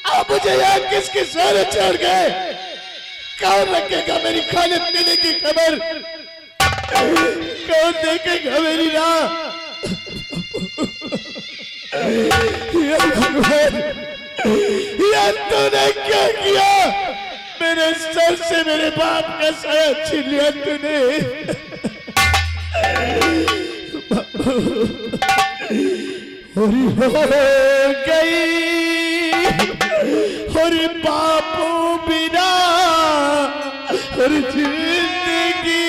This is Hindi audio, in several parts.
आप मुझे यहाँ किसके सहारे छोड़ गए? कौन रखेगा मेरी खाने पीने की खबर? कौन देखेगा मेरी राह? यार तूने क्या किया? मेरे सर से मेरे बाप का साया छीन लिया तूने। और हो गई और बापू बिना और जिंदगी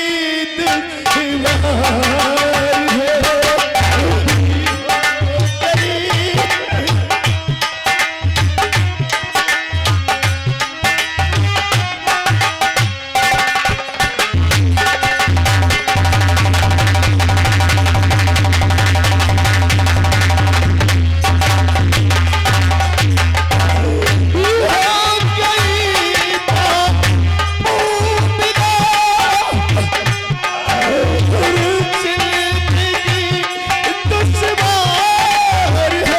दुश्वार है।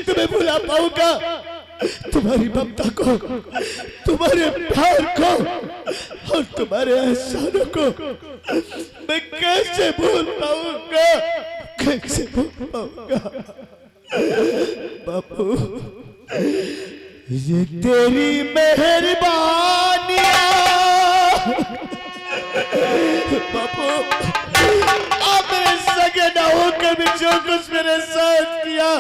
तुम्हें भुला पाऊंगा? तुम्हारी ममता को, तुम्हारे प्यार को और तुम्हारे एहसानों को मैं कैसे भूल पाऊंगा? कैसे भूल पाऊंगा? बापू, ये तेरी मेहरबानियां। बापू, आप मेरे सगे ना होकर भी जो कुछ मेरे साथ किया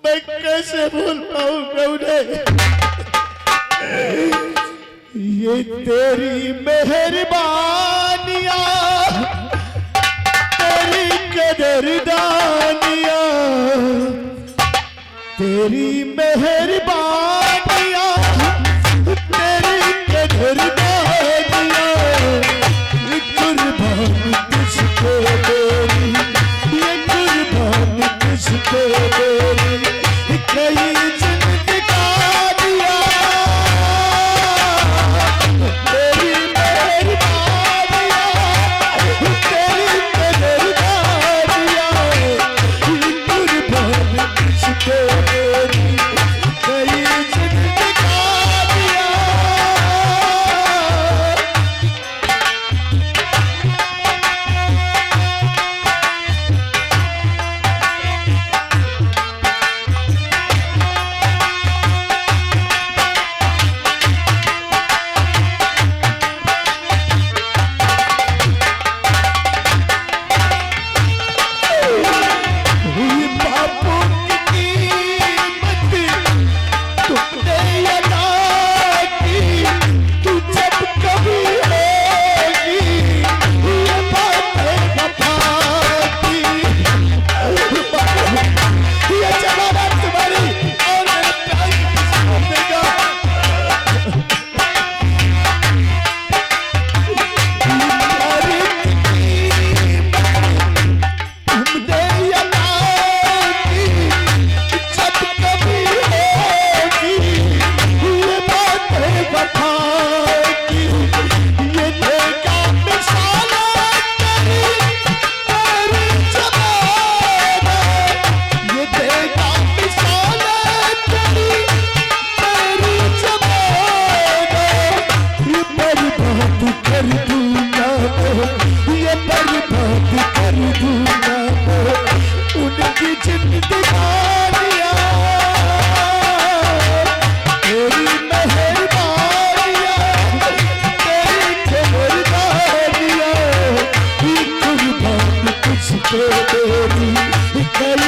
मैं कैसे भूल पाऊंगा उन्हें? ये तेरी मेहरबानियां, तेरी कदरदानियां, तेरी मेहरबानियां, तेरी कदरदानियां, कुर्बान तुझको मेरी, ये कुर्बान तुझको मेरी कई जिंदगानियां। तेरी मेहरबानियां, तेरी कदरदानियां, कुर्बान तुझको मेरी कई जिंदगानियां। तेरी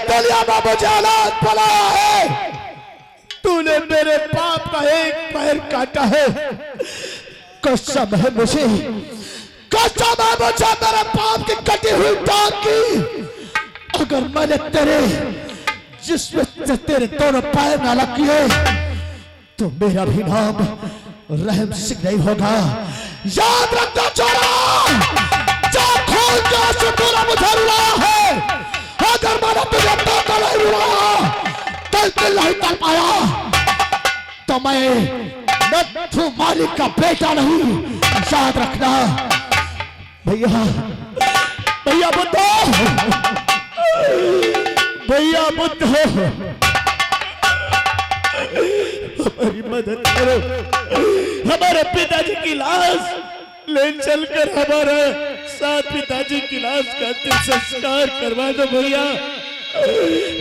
दुनिया में मुझे औलाद बनाया है। तूने मेरे पाप का एक पैर काटा है। कसम है मुझे, कसम है मुझे मेरे पाप की कटी हुई टांग की। अगर मैंने तेरे जिसमें से तेरे दोनों पैर ना किए तो मेरा भी नाम रहम सिंह नहीं होगा। याद रखना चोरा, जो खून जो से तूने मुझे रुलाया है, अगर मैंने तुझे तो नहीं रुलाया, दिल नहीं कर पाया, तो मैं नथु मालिक का बेटा नहीं। याद रखना भैया, भैया बुद्धो, भैया बुद्धो, हमारी मदद करो। हमारे पिताजी की लाश ले चलकर हमारे साथ पिताजी की लाश का अंतिम संस्कार करवा दो भैया,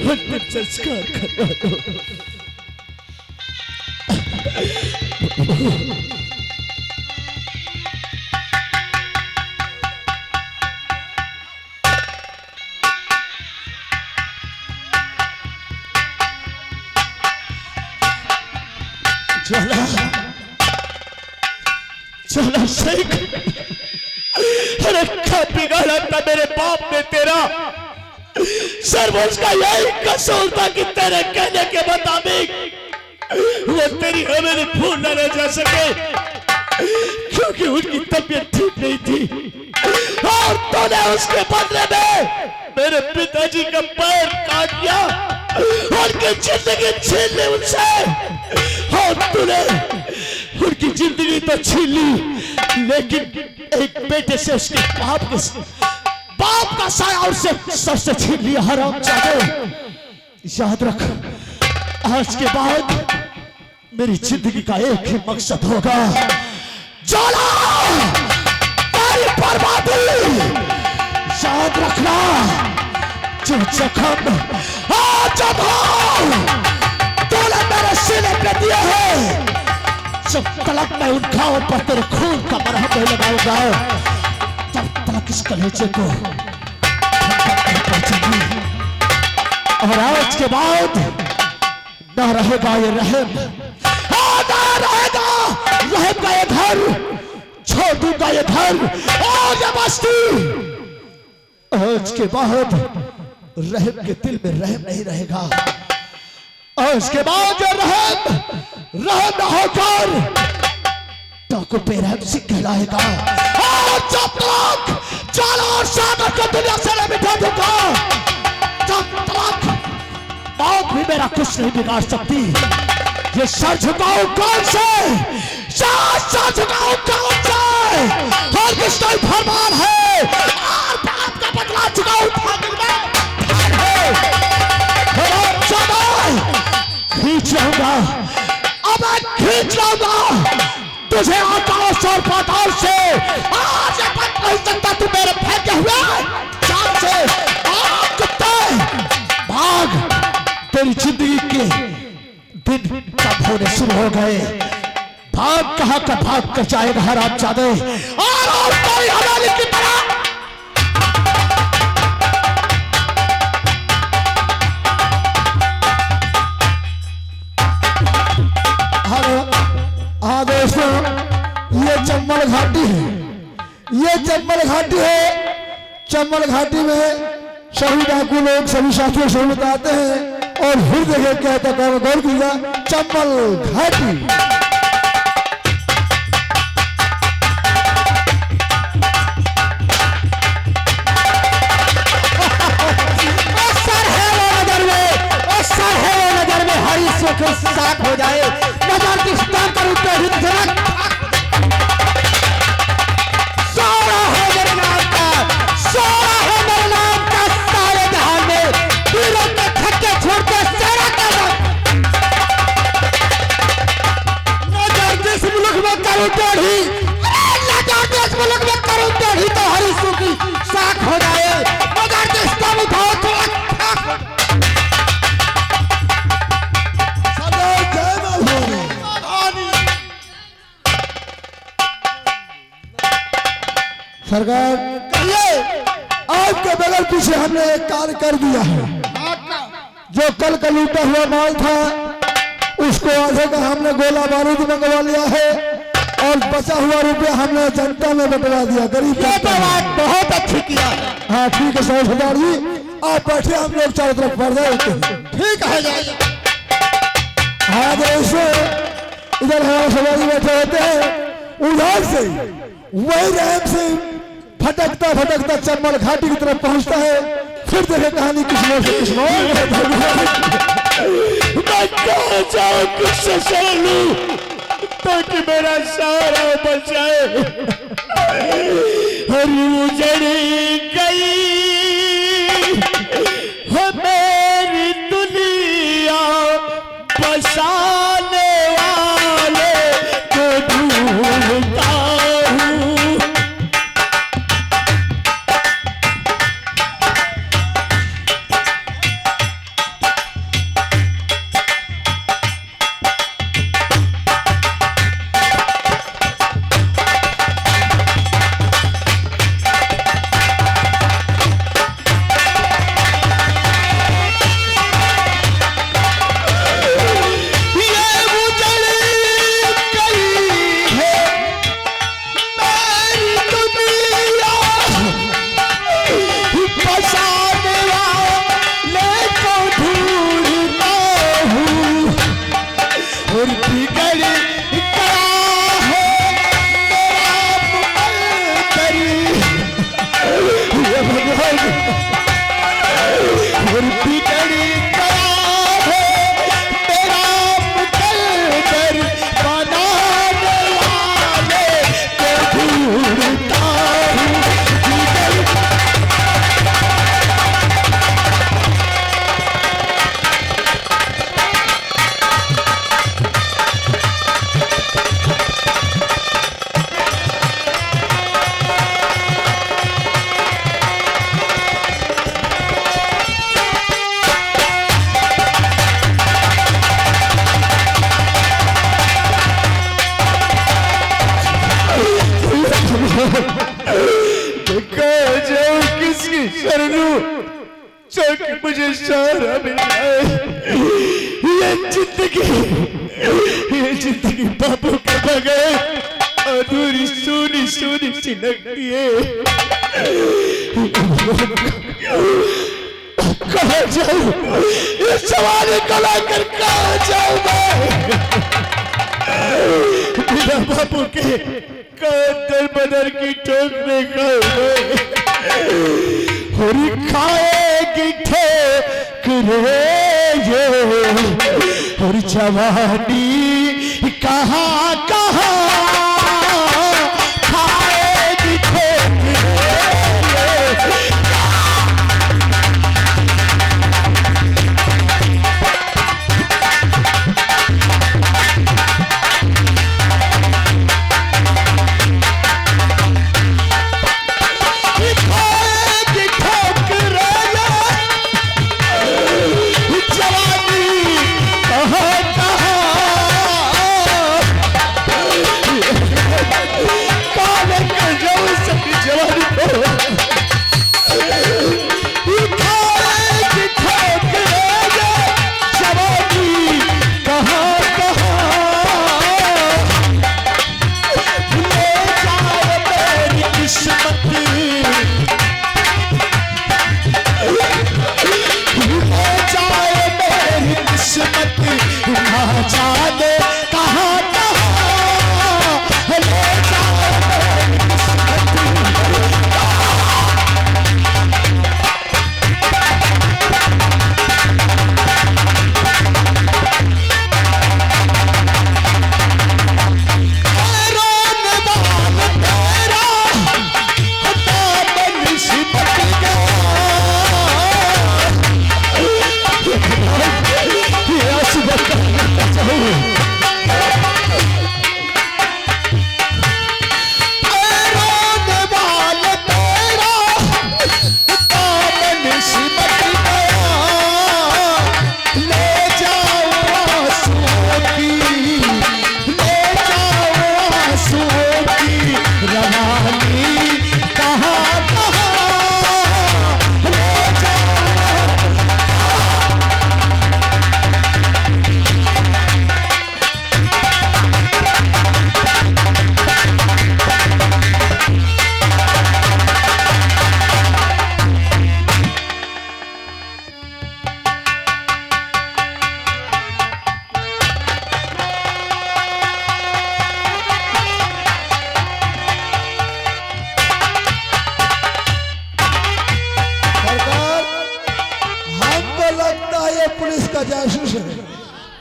अंतिम संस्कार करवा दो। चला चला शेख, अरे क्या बिगाड़ा था मेरे बाप ने तेरा। सरवंश का यही कसूर था कि तेरे कहने के मुताबिक वो तेरी हवेली भूल न रह जा सके, क्योंकि उनकी तबीयत ठीक नहीं थी और तूने उसके बदले में मेरे पिताजी का पैर काट दिया, उनकी जिंदगी छीन ली उनसे। और तूने उनकी जिंदगी तो छीन ली, लेकिन एक बेटे से उसके बाप का साया उससे सबसे छीन लिया। हरामजादे, याद रख, आज के बाद मेरी जिंदगी का एक ही मकसद होगा, जाला तेरी बर्बादी। याद रखना, जो जख्म आज तूने मेरे सीने पे दिया है, जब तलक मैं उन घावों पर तेरे खून का मरहम नहीं लगाऊंगा, तब तक इस कलेजे को और आज के बाद ना रहेगा ये रहम, ना रहेगा रहम का ये घर, छोड़ दूंगा ये घर और ये बस्ती। आज के बाद रहम के दिल में रहम नहीं रहेगा। आज के बाद जो रहम न होकर तो बेरहम सिंह कहलाएगा। और जब तक जाला और सागर को दुनिया से नहीं मिटा दूंगा, तब तक मौत भी मेरा कुछ नहीं बिगाड़ सकती। ये सर झुकाऊं कौन से, सर झुकाऊं कौन से, और किसका फरमान है, और बाप का बदला चुकाऊं खींच लाऊंगा, अब मैं खींच लाऊंगा तुझे आकाश और पाताल से। आज ये बच नहीं सकता तू मेरे फेंके हुए जान से। भाग कुत्ते भाग, तेरी जिंदगी के दिन कब होने शुरू हो गए। भाग, कहां का भाग कर जाएगा हरामजादे, और कोई हमारी की तरह। दोस्तों, ये चंबल घाटी है, ये चंबल घाटी है। चंबल घाटी में सभी डाकू लोग सभी साथियों से बताते हैं और फिर देखे क्या कहता है, गौर कीजिए, चंबल घाटी। के साथ हो जाए नजर की स्थान पर उठे हिंदुस्तान सोना है मेरे नाम का, सोना है मेरे नाम का। सारे जहान में वीरों के थक्के छोड़कर सेना का नजर जिस मुल्क में करूं टेढ़ी, नजर जिस मुल्क में करूं टेढ़ी तो हरीसों की साख हो जाए। नजर जिस तरफ उठाओ तो सरकार, कहिए आपके बगल पीछे हमने एक कार्य कर दिया है। जो कल का लूटा हुआ माल था उसको आधे का हमने गोला बारूद मंगवा लिया है और बचा हुआ रुपया हमने जनता में बंटवा दिया, गरीब। ये तो बात बहुत अच्छी किया। हाँ ठीक है सरदार जी, आप बैठे, हम लोग चारों तरफ पर्दा होते हैं। ठीक है जाइए। हाँ जैसे इधर हमारे सवारी बैठे होते हैं, उधर से वही रैम से फटकता फटकता चम्बल घाटी की तरफ पहुंचता है। फिर देखे कहानी किस्मों से किस्मों। मैं कहाँ जाऊँ, किससे शरण लूँ ताकि मेरा सारा बचाए। हरी उजड़ी गई है मेरी दुनिया, बसाने वाले को ढूंढता हूँ। मुझे सहारा मिल जाए। ये जिंदगी बाबू के बगैर अधूरी सूनी सूनी सी लगती है। कहाँ जाऊँ, ये सवाल को लेकर कहाँ जाऊँ मैं? बिना बाबू के दर बदर की ठोकने का हरी खाएगी ठोकरे और जवानी कहाँ कहाँ खाएगी ठोकरे।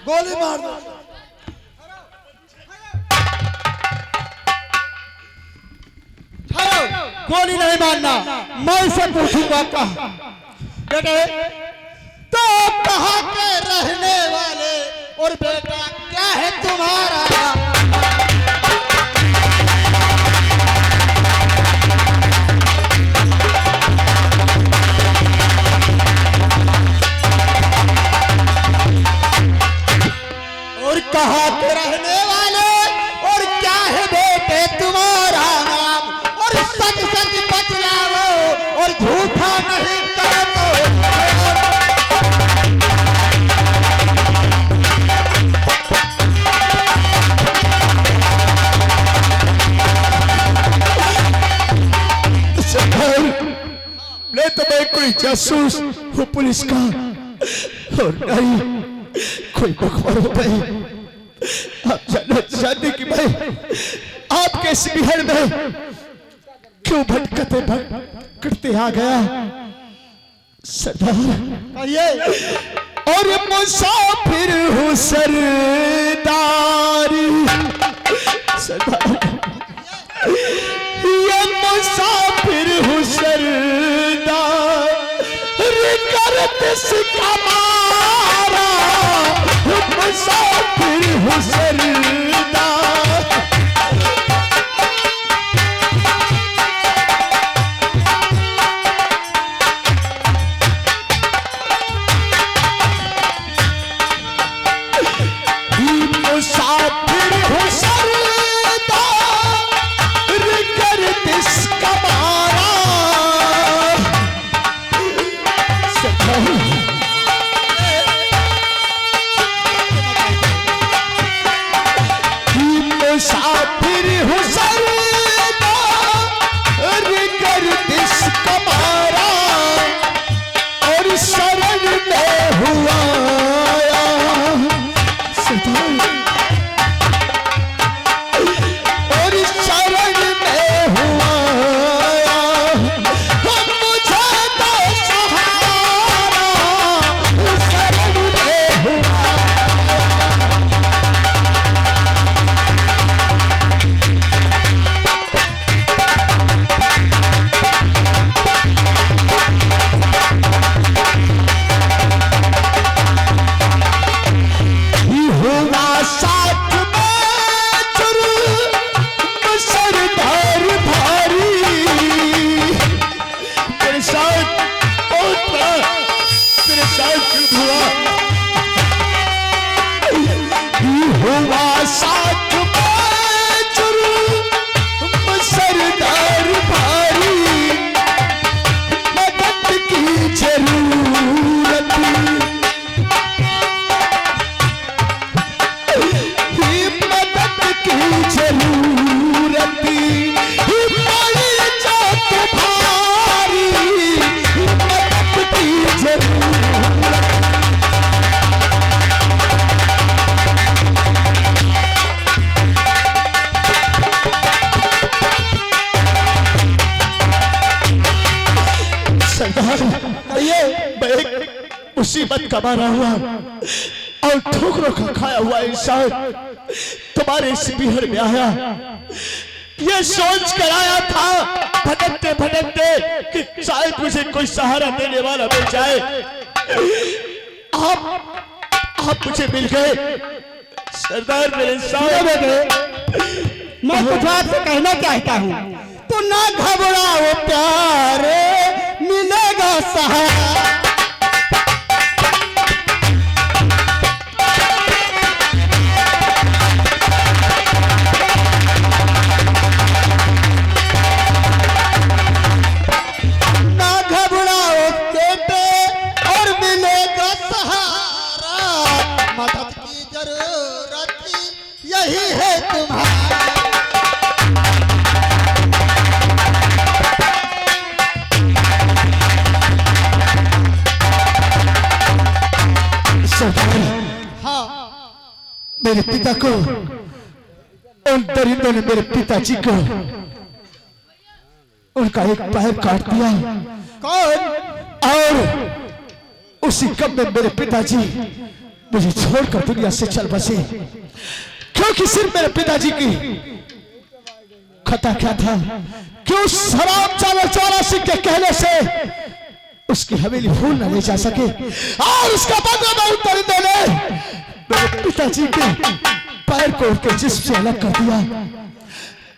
गोली मार दो। गोली नहीं मारना, मैं इसे पूछूंगा कहा बेटे तो कहाँ के रहने वाले और बेटा क्या है तुम्हारा? और कहाँ के रहने वाले और क्या है बेटे तुम्हारा नाम? और सच सच बतलाओ और झूठा नहीं करो। नहीं तो मैं कोई जासूस हूँ पुलिस का, और नहीं कोई बखबर हो भाई। आप जानने की भाई आपके इस बिहार में क्यों भटकते आ गया सरदार? ये और मुसाफिर हूँ सरदारी सरदार, ये मुसाफिर हूँ सरदार करत सिका मारा, मुसाफिर हूँ सरदार। मुसाफिर हूँ सरदार करत सिका मारा, मुसाफिर हूँ सरदार करत सिका मारा, और शरण में हुआ और शरण में हुआ मुझे तो सहारा, शरण में हुआ। हुआ साथ में जुर्म सरदार भारी, तेरे साथ बहुत बड़ा तेरे साथ जुर्म हुआ साथ में जुर्म सरदार भारी, मदद की जरूरत मदद की जरूरत पड़ी जात भारी, मदद की जरूरत। सरदार ये मैं एक मुसीबत का मारा हुआ और ठोकरों का खाया हुआ इंसान तुम्हारे इस बिहार में आया, ये सोच कर आया था भटकते भटकते कि शायद मुझे कोई सहारा देने वाला मिल जाए। आप मुझे मिल गए सरदार, मेरे सामने गए। मैं कुछ आपसे कहना चाहता हूँ, तो ना घबराओ प्यारे, मिलेगा सहारा। ना घबराओ बेटे और मिलेगा सहारा, मदद की जरूरत यही है तुम्हारा। हाँ मेरे पिता को उन दरिंदों ने मेरे पिताजी को उनका एक पैर काट दिया। कौन? और उसी कब में मेरे पिताजी मुझे छोड़कर दुनिया से चल बसे, क्योंकि सिर्फ मेरे पिताजी की खता क्या था कि उस हराम चावल 84 के कहने से उसकी हवेली फूल न ले जा सके, और उसका बदला मैं उन दरिंदों ने मेरे पिताजी के पैर को उनके जिस्म से अलग कर दिया,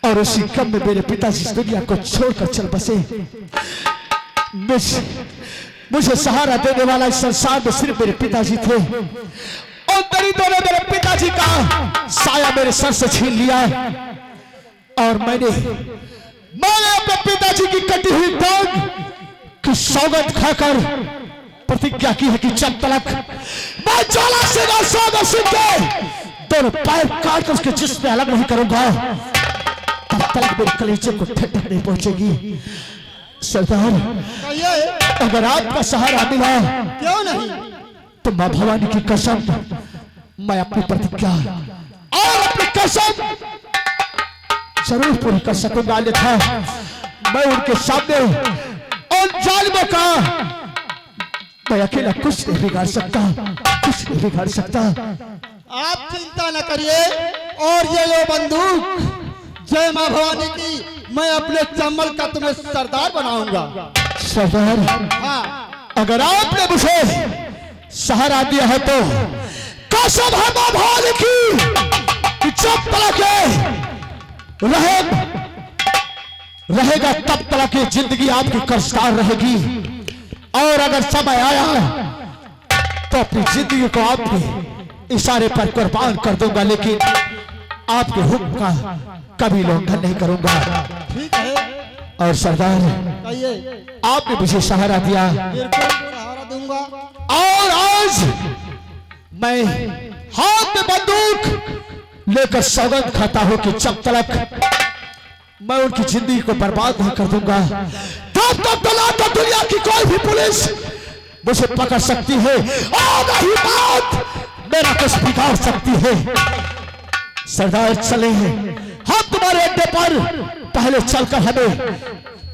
और उसी कम में मेरे पिताजी इस दुनिया को छोड़कर चल बसे। मुझे सहारा देने वाला इस संसार में सिर्फ मेरे पिताजी थे, और दरिंदों ने मेरे पिताजी का साया मेरे सर से छीन लिया, और मैंने अपने पिताजी की कटी हुई टांग की सौगंध खाकर प्रतिज्ञा की है कि जब तक मैं ज्वाला से ना सौगंध सुन के दोनों पैर काट कर उसके जिस्म में अलग नहीं करूंगा, तब तक मेरे कलेजे को ठंडक नहीं पहुंचेगी। सरदार, अगर आपका सहारा मिला क्यों नहीं, तो मां भवानी की कसम मैं अपनी प्रतिज्ञा और अपनी कसम जरूर पूरी कर सकूंगा, अन्यथा मैं उनके सामने उन जालिमों का मैं अकेला कुछ नहीं बिगाड़ सकता, कुछ नहीं बिगाड़ सकता। आप चिंता न करिए, और ये लो बंदूक, जय मां भवानी की, मैं अपने चम्मल का तुम्हें सरदार बनाऊंगा। सरदार, हाँ, अगर आपने मुझे सहारा दिया है तो कसम है मां भवानी की कि जब तक रहेगा तब तक की जिंदगी आपकी कर्जदार रहेगी, और अगर समय आया तो अपनी जिंदगी को आपके इशारे पर कुर्बान कर दूंगा, लेकिन आपके हुक्म का कभी उल्लंघन नहीं करूंगा। ठीक है। और सरदार, कहिए। आपने मुझे सहारा दिया, बिल्कुल सहारा दूंगा। और आज मैं हाथ में बंदूक लेकर सौगंध खाता हूं कि जब तक मैं उनकी जिंदगी को बर्बाद नहीं कर दूंगा, तब तक दुनिया की कोई भी पुलिस मुझे पकड़ सकती है, और नहीं बात मेरा कुछ बिगाड़ सकती है। सरदार, चले हैं हम तुम्हारे अड्डे पर, पहले चलकर हमें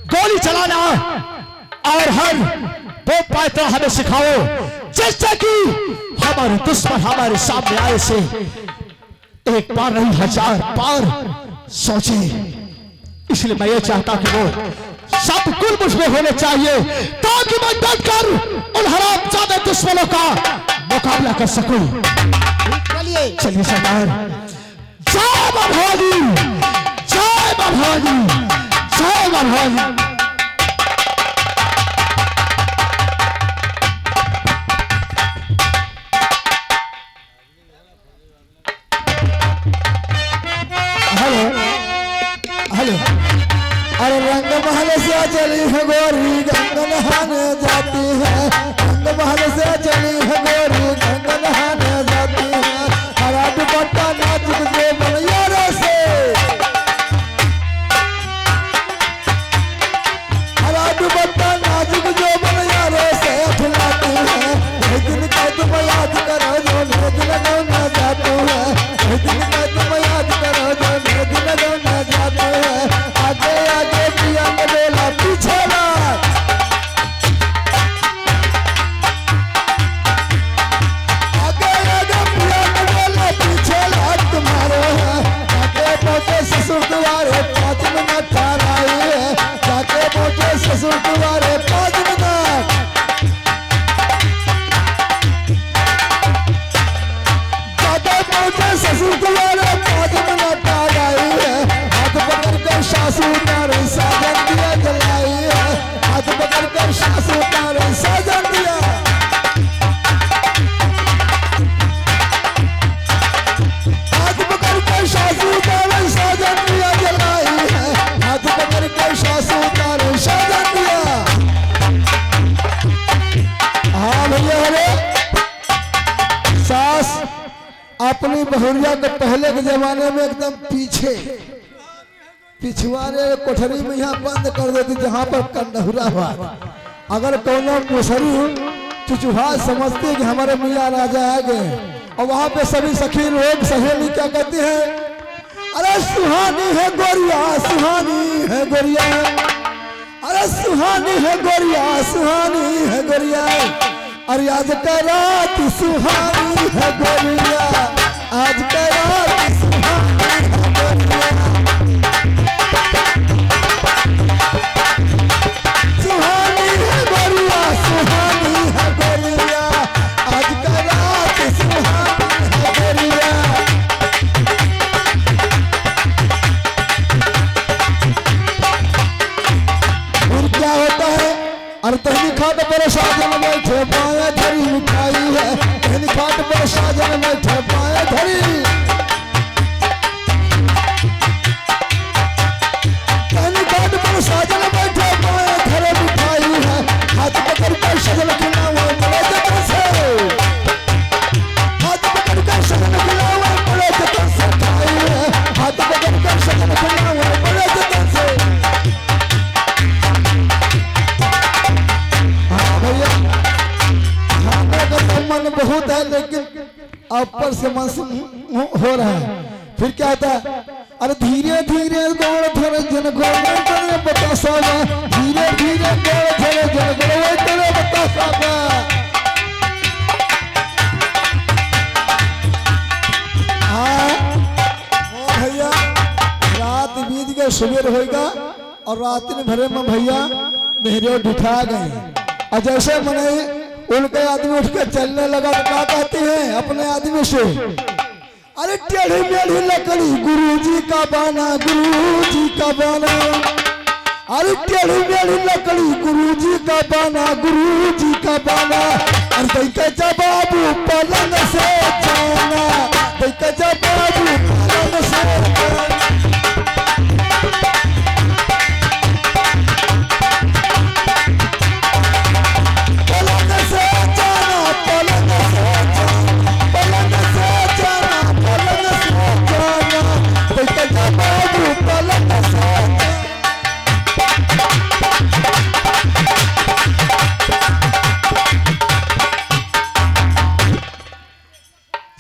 गोली चलाना और हर वो पायता हमें सिखाओ, जिससे कि हमारे दुश्मन हमारे सामने आए से एक बार नहीं 1000 बार सोचे। इसलिए मैं ये चाहता कि वो सब कुल मुझ में होने चाहिए, ताकि मैं डटकर उन हरामजादे दुश्मनों का मुकाबला कर सकूं। चलिए सरदार, जय मां भवानी, जय मां भवानी, जय मां भवानी। हेलो, अरे रंग महल से चली है गोरी गंगा नहाने जाती है, रंग महल से चली है गोरी गंगा नहाने जाती है, हरा दुपट्टा नाच के बनैया से, हरा दुपट्टा नाच के बनैया से खिलाती है। एक दिन का तुम याद करो जो नेद लगाना जाती है, एक दिन का तुम याद करो जो नेद लगाना जाती है। आगे आगे पिया बोला पीछे बात, आगे आगे पिया बोला पीछे बात तुम्हारे है। जाके पहुंचे ससुर द्वारे 5 मिनट ठहराई है, जाके पहुंचे ससुर द्वारे 5 मिनट, जाके पहुंचे ससुर द्वारे 5 मिनट ठहराई है। हाथ पकड़ कर सासू तारे साजन दिया जलाई है, हाथ पकड़ कर सासू तारे साजन दिया, हाथ पकड़ कर सासू तारे साजन दिया जलाई है, हाथ पकड़ कर सासू तारे साजन दिया। हाँ भैया, अरे सास अपनी बहुरिया के पहले के जमाने में एकदम पिछवाड़े कोठरी में यहाँ बंद कर देती, जहाँ पर कंडहुरा हुआ। अगर कोनो मुसरी चुचुहा समझती कि हमारे मियाँ राजा आ गए, और वहाँ पे सभी सखी लोग सहेली क्या कहती है, अरे सुहानी है गोरिया, सुहानी है गोरिया, अरे सुहानी है गोरिया, सुहानी है गोरिया, अरे आज का रात सुहानी सुहानी है गोरिया आज का रात सुहानी है गोरिया सुहानी है गोरिया सुहानी है गोरिया आज का रात सुहानी है गोरिया फिर क्या होता है अरे तहनी खाट पर साजन बैठे पाए धरी मिठाई है तहनी खाट पर साजन बैठे पाए धरी तहनी खाट पर साजन बैठे पाए धरे मिठाई है हाथ पकड़ कर सजन खिलावे बड़े जतन से हाथ पकड़ कर सजन खिलावे बड़े जतन से खाई है हाथ पकड़ कर सजन खिलावे बड़े जतन से मन बहुत है लेकिन ऊपर से मन हो रहा है फिर क्या होता है अरे धीरे धीरे गौड़ धरे जन गौड़ करे बता सागा धीरे धीरे गौड़ धरे जन गौड़ करे बता सागा हाँ भैया रात बीत गए सुबह होगा और रात में भरे में भैया मेहरे उठा गए और जैसे मने उनके आदमी उठ के चलने लगा तो क्या कहते हैं अपने आदमी से अरे टेढ़ी मेढ़ी लकड़ी गुरुजी का बाना गुरुजी का बाना अरे टेढ़ी मेढ़ी लकड़ी गुरुजी का बाना गुरुजी का बाना अरे दैके जबाबू पलंग से जाना दैके जबाबू पलंग से जाना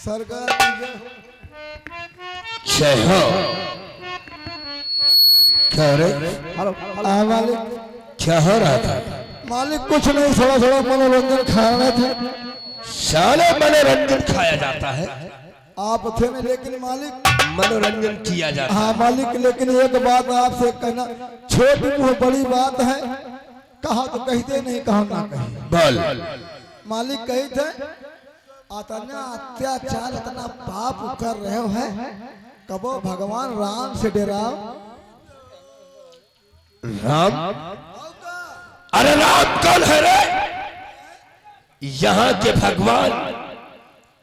सरकार जय हो क्या रे मालिक क्या हो रहा था मालिक कुछ नहीं थोड़ा थोड़ा मनोरंजन खाना था साले मनोरंजन खाया जाता है आप थे में लेकिन मालिक मनोरंजन किया जाता है हाँ मालिक लेकिन एक बात आपसे कहना छोटी मुँह बड़ी बात है कहा तो कहते नहीं कहा ना कही बोल मालिक कही थे इतना अत्याचार इतना पाप कर रहे हो है कबो भगवान राम से डराओ राम अरे राम कौन है रे यहाँ के भगवान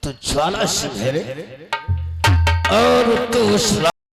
तो ज्वाला सिंह है रे और तो उस